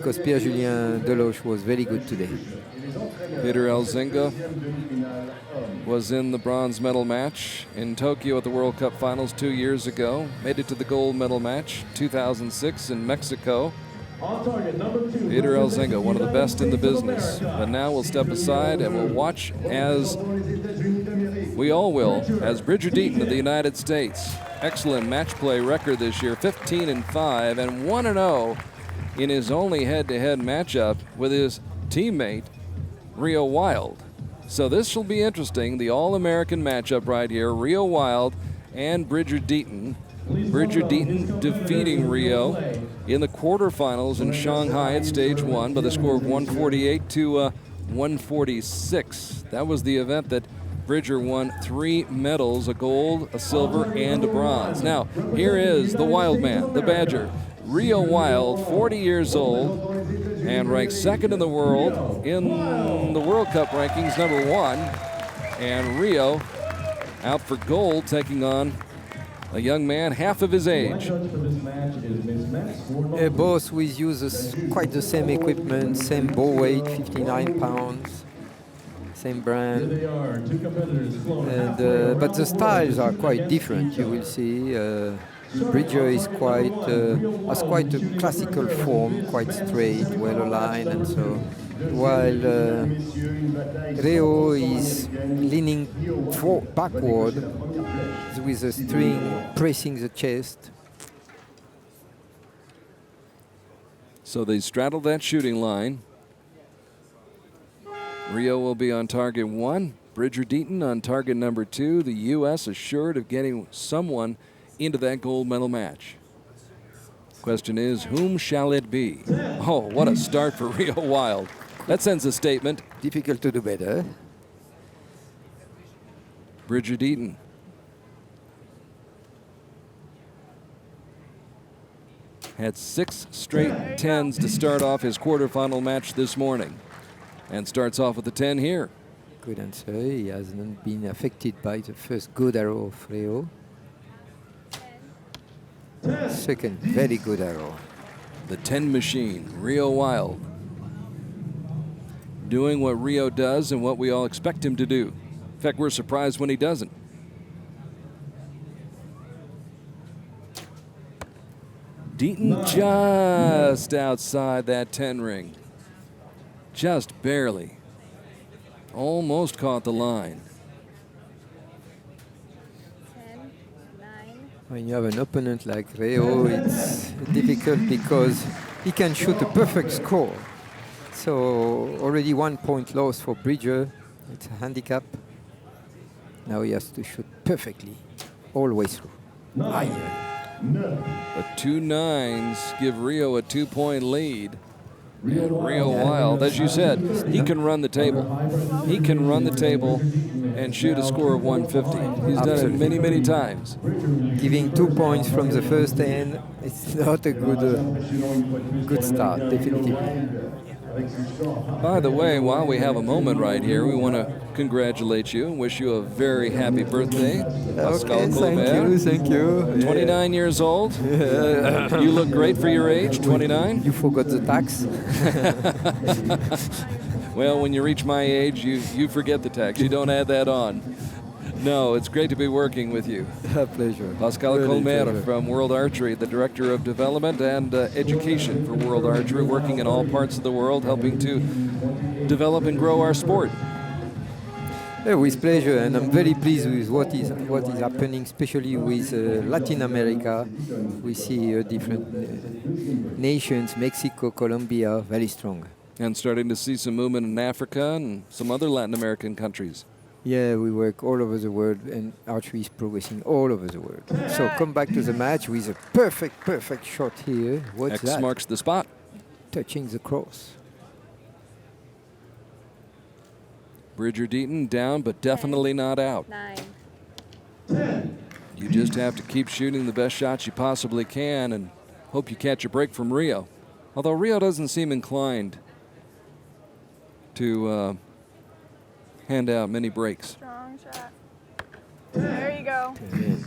because Pierre-Julien Deloche was very good today. Peter Elzinga was in the bronze medal match in Tokyo at the World Cup Finals 2 years ago. Made it to the gold medal match 2006 in Mexico. Peter Elzinga, one of the best in the business. But now we'll step aside and we'll watch, as we all will, as Bridger Deaton of the United States. Excellent match play record this year, 15-5 and 1-0 in his only head-to-head matchup with his teammate Reo Wilde. So this will be interesting, the All-American matchup right here, Reo Wilde and Bridger Deaton. Bridger Deaton defeating Reo in the quarterfinals in Shanghai at stage 1 by the score of 148 to 146. That was the event that Bridger won 3 medals, a gold, a silver, and a bronze. Now, here is the Wild Man, the Badger, Reo Wilde, 40 years old, and ranked 2nd in the world in the World Cup rankings, number 1. And Reo out for gold, taking on a young man half of his age. Both with use quite the same equipment, same bow weight, 59 pounds, same brand. And, but the styles are quite different, you will see. Bridger is has quite a classical form, quite straight, well aligned, and so. While Reo is leaning backward with a string pressing the chest. So they straddle that shooting line. Reo will be on target 1. Bridger Deaton on target number 2. The U.S. assured of getting someone into that gold medal match. Question is, whom shall it be? Oh, what a start for Reo Wilde. That sends a statement. Difficult to do better. Bridger Deaton. Had 6 straight 10s to start off his quarterfinal match this morning. And starts off with the 10 here. Good answer. He hasn't been affected by the first good arrow of Reo. Second, very good arrow. The 10 machine, Reo Wilde. Doing what Reo does and what we all expect him to do. In fact, we're surprised when he doesn't. Deaton just outside that 10 ring. Just barely. Almost caught the line. 10, 9. When you have an opponent like Reo, it's difficult because he can shoot a perfect score. So already 1 point lost for Bridger. It's a handicap. Now he has to shoot perfectly, all the way through. But 2 9s give Reo a 2-point lead. Reo Wilde, as you said, he can run the table. He can run the table and shoot a score of 150. He's done it many, many times. Giving 2 points from the first end, it's not a good start, definitely. By the way, while we have a moment right here, we want to congratulate you and wish you a very happy birthday. Okay, thank you. 29 years old. You look great for your age, 29. You forgot the tax. Well, when you reach my age, you forget the tax. You don't add that on. No, it's great to be working with you. A pleasure. Pascal Colmer from World Archery, the Director of Development and Education for World Archery, working in all parts of the world, helping to develop and grow our sport. Yeah, with pleasure, and I'm very pleased with what is happening, especially with Latin America. We see different nations, Mexico, Colombia, very strong. And starting to see some movement in Africa and some other Latin American countries. Yeah, we work all over the world, and archery is progressing all over the world. So come back to the match with a perfect shot here. What's X that? marks the spot. Touching the cross. Bridger Deaton down, but definitely not out. 9. You just have to keep shooting the best shots you possibly can and hope you catch a break from Reo. Although Reo doesn't seem inclined to hand out many breaks. Strong shot. There you go.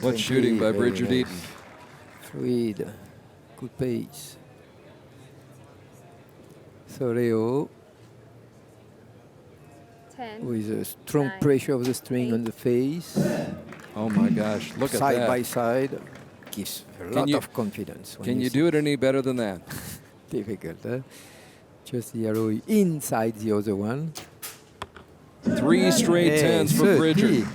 What shooting by Bridger Deaton. Fluid. Good pace. So Reo, 10. with a strong 9, pressure of the string on the face, Oh my gosh, look at side that. by side, gives a lot you- of confidence. when Can you see do it any better than that? difficult, huh? Just the arrow inside the other one. 3 straight Hey, 10s for 30. Bridger.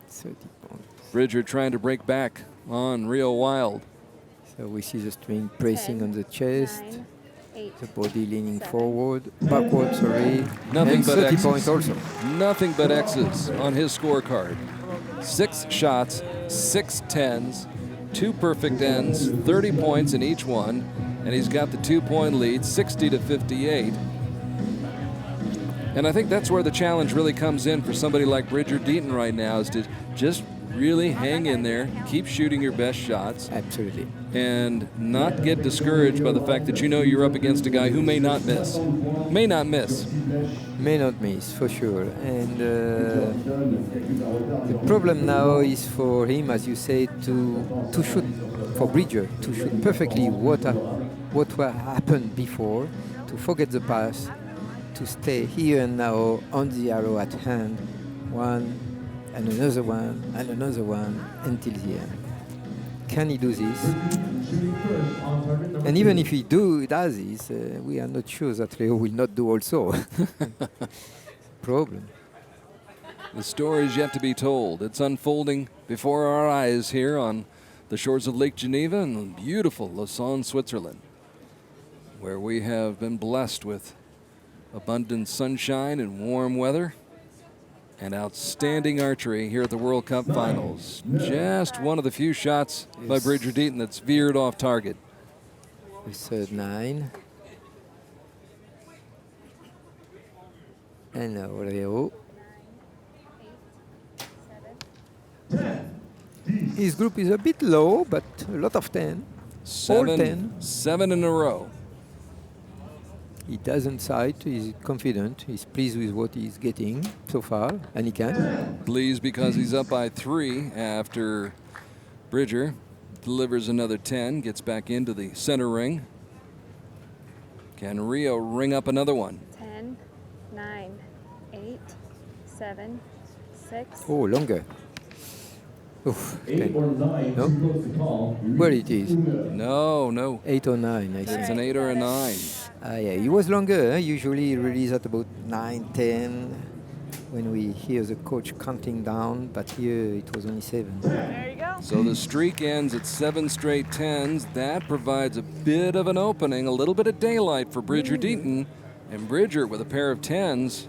30 points. Bridger trying to break back on Reo Wilde. So we see the string pressing on the chest, 9, 8. the body leaning 7. forward, backward, sorry. Nothing and but 30 X's. points also. Nothing but X's on his scorecard. 6 shots, 6 10s, 2 perfect ends, 30 points in each one, and he's got the 2-point lead, 60 to 58. And I think that's where the challenge really comes in for somebody like Bridger Deaton right now, is to just really hang in there, keep shooting your best shots, Absolutely. and not get discouraged by the fact that you know you're up against a guy who may not miss. May not miss. May not miss, for sure. And the problem now is for him, as you say, to shoot, for Bridger, to shoot perfectly what happened before, to forget the past, to stay here and now on the arrow at hand, one and another one and another one until the end. Can he do this? And even if he does this, we are not sure that Reo will not do also. Problem. The story is yet to be told. It's unfolding before our eyes here on the shores of Lake Geneva in beautiful Lausanne, Switzerland, where we have been blessed with abundant sunshine and warm weather and outstanding archery here at the World Cup Finals. Just one of the few shots by Bridger Deaton that's veered off target. The third 9. And now Reo. His group is a bit low, but a lot of 10. All 10. 7 in a row. He doesn't sight, he's confident, he's pleased with what he's getting so far, and he can. Pleased because he's up by 3 after Bridger delivers another 10, gets back into the center ring. Can Reo ring up another one? 10, 9, 8, 7, 6. Oh, longer. Oof, 8 10. or 9, No? too close to call. Where it is? No. 8 or 9, I It's think. an 8 or a 9. Yeah, he was longer. Usually he release at about 9, 10 when we hear the coach counting down, but here it was only 7. There you go. So the streak ends at 7 straight 10s. That provides a bit of an opening, a little bit of daylight for Bridger Deaton. And Bridger with a pair of 10s.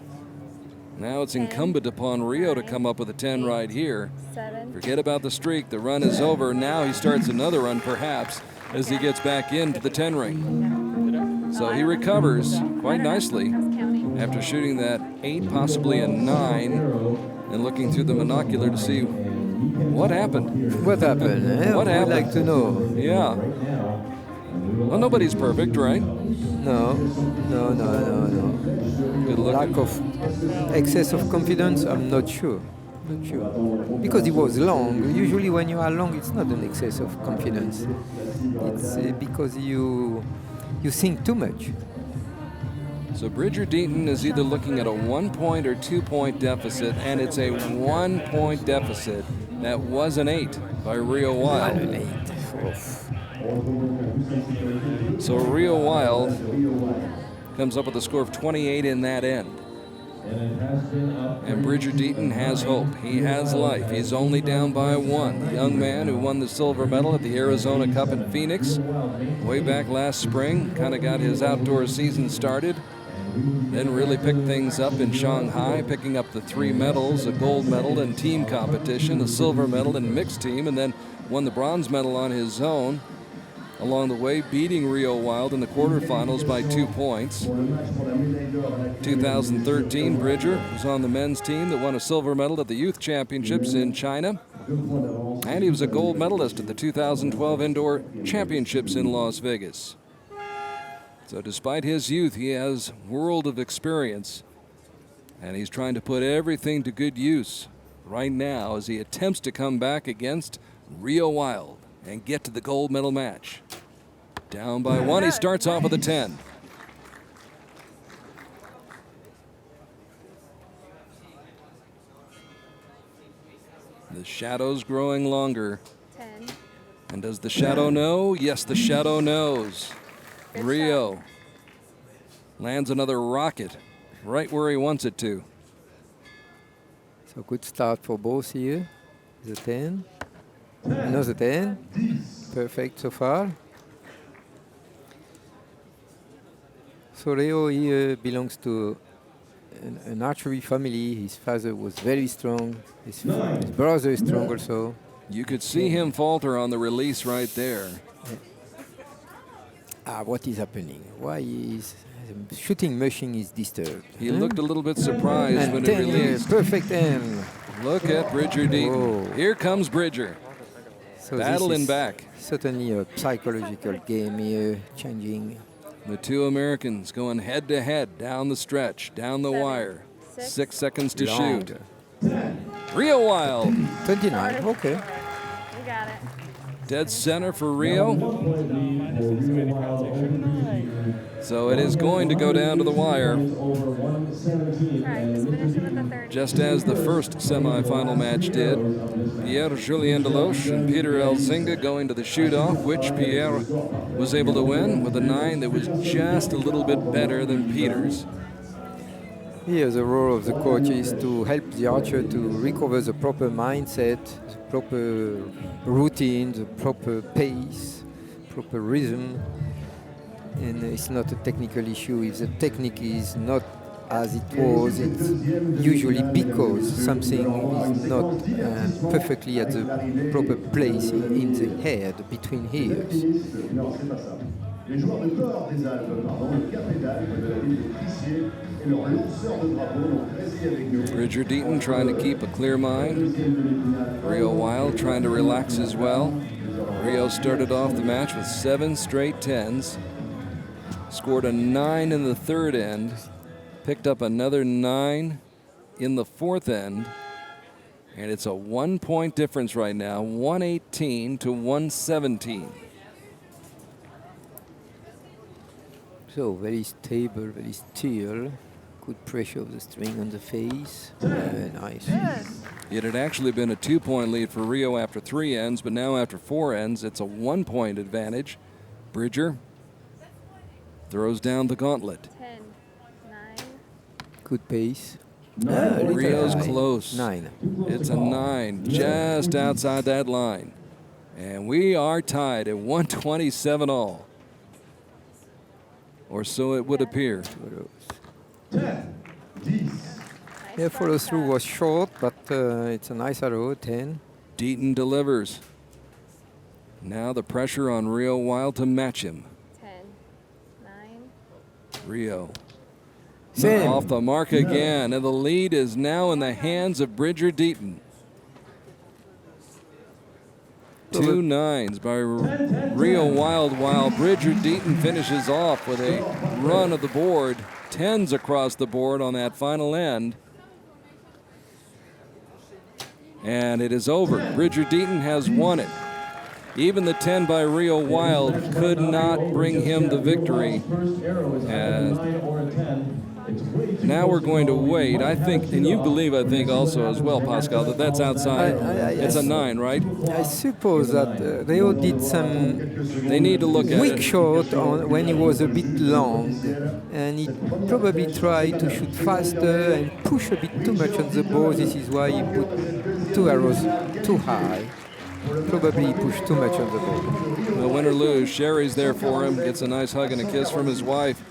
Now it's 10, incumbent upon Reo to come up with a 10 right here. 7. Forget about the streak. The run is over. Now he starts another run, perhaps, as he gets back into the 10 ring. So he recovers quite nicely after shooting that 8, possibly a 9, and looking through the monocular to see what happened. What happened? What I'd happened? like to know. Yeah. Well, nobody's perfect, right? No. Good Lack looking. of excess of confidence, I'm not sure. Because it was long. Usually when you are long, it's not an excess of confidence. It's because you think too much. So Bridger Deaton is either looking at a 1-point or 2-point deficit, and it's a 1-point deficit. That was an 8 by Reo Wilde. An 8. Oof. So Reo Wilde comes up with a score of 28 in that end. And Bridger Deaton has hope. He has life. He's only down by 1. The young man who won the silver medal at the Arizona Cup in Phoenix way back last spring, kind of got his outdoor season started, then really picked things up in Shanghai, picking up the 3 medals, a gold medal in team competition, a silver medal in mixed team, and then won the bronze medal on his own. Along the way, beating Reo Wilde in the quarterfinals by 2 points. 2013, Bridger was on the men's team that won a silver medal at the Youth Championships in China. And he was a gold medalist at the 2012 Indoor Championships in Las Vegas. So despite his youth, he has a world of experience. And he's trying to put everything to good use right now as he attempts to come back against Reo Wilde and get to the gold medal match. Down by 1. He starts off with a 10. The shadow's growing longer. 10. And does the shadow know? Yes, the shadow knows. Good Reo shot. lands another rocket right where he wants it to. So good start for both here. The 10. Another 10. Perfect so far. So Reo here belongs to an archery family. His father was very strong. His brother is strong also. You could see him falter on the release right there. What is happening? Why is the shooting machine is disturbed? He looked a little bit surprised And when 10 he here, released. perfect end. Look at Bridger Deaton. Whoa. Here comes Bridger. So Battling this is back. certainly a psychological game here, changing. The two Americans going head to head down the stretch, down the 7, wire. 6. 6 seconds to Long. shoot. Reo Wilde, 29, okay. You got it. dead center for Reo. So it is going to go down to the wire, Try. Just finish it with the 30. just as the first semifinal match did. Pierre-Julien Deloche and Peter Elzinga going to the shoot-off, which Pierre was able to win with a 9 that was just a little bit better than Peter's. Here, the role of the coach is to help the archer to recover the proper mindset, the proper routine, the proper pace, proper rhythm. And it's not a technical issue. If the technique is not as it was, it's usually because something is not perfectly at the proper place in the head, between ears. Les joueurs de corps des Alpes, le cap pédale de la ville de Crissier et leur lanceur de drapeau, donc restez avec nous. Bridger Deaton trying to keep a clear mind. Reo Wilde trying to relax as well. Reo started off the match with 7 straight 10s. Scored a 9 in the third end. Picked up another 9 in the fourth end. And it's a 1-point difference right now, 118 to 117. So very stable, very still. Good pressure of the string on the face. Nice. It had actually been a 2-point lead for Reo after 3 ends, but now after 4 ends, it's a 1-point advantage. Bridger throws down the gauntlet. 10, 9. Good pace. Rio's close. 9. It's a 9, just outside that line. And we are tied at 127 all. Or so it would appear. Yeah, follow through was short, but it's a nice arrow, 10. Deaton delivers. Now the pressure on Reo Wilde to match him. 10, 9. Rio Same. off the mark again, and the lead is now in the hands of Bridger Deaton. 2 9s by Reo Wilde, while Bridger Deaton finishes off with a run of the board, 10s across the board on that final end. And it is over. Bridger Deaton has won it. Even the 10 by Reo Wilde could not bring him the victory. And now we're going to wait. I think, and you believe, I think also as well, Pascal, that that's outside. It's a 9, right? I suppose that Reo did some They need to look at weak it. shot on when he was a bit long, and he probably tried to shoot faster and push a bit too much on the ball. This is why he put 2 arrows too high. Probably he pushed too much on the ball. No win or lose, Sherry's there for him, gets a nice hug and a kiss from his wife.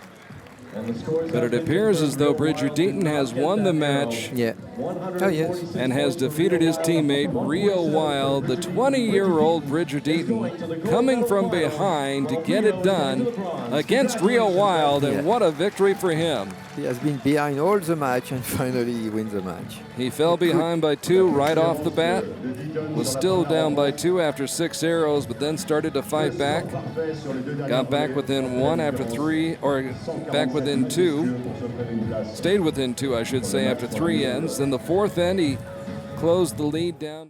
But it appears as though Bridger Deaton has won the match Yeah. Oh, yes. and has defeated his teammate Reo Wilde, the 20-year-old Bridger Deaton, coming from behind to get it done against Reo Wilde, and what a victory for him. He has been behind all the match, and finally he wins the match. He fell behind by 2 right off the bat, was still down by 2 after 6 arrows, but then started to fight back. Got back within 1 after 3, or back within 2. Stayed within 2, I should say, after 3 ends. Then the fourth end, he closed the lead down.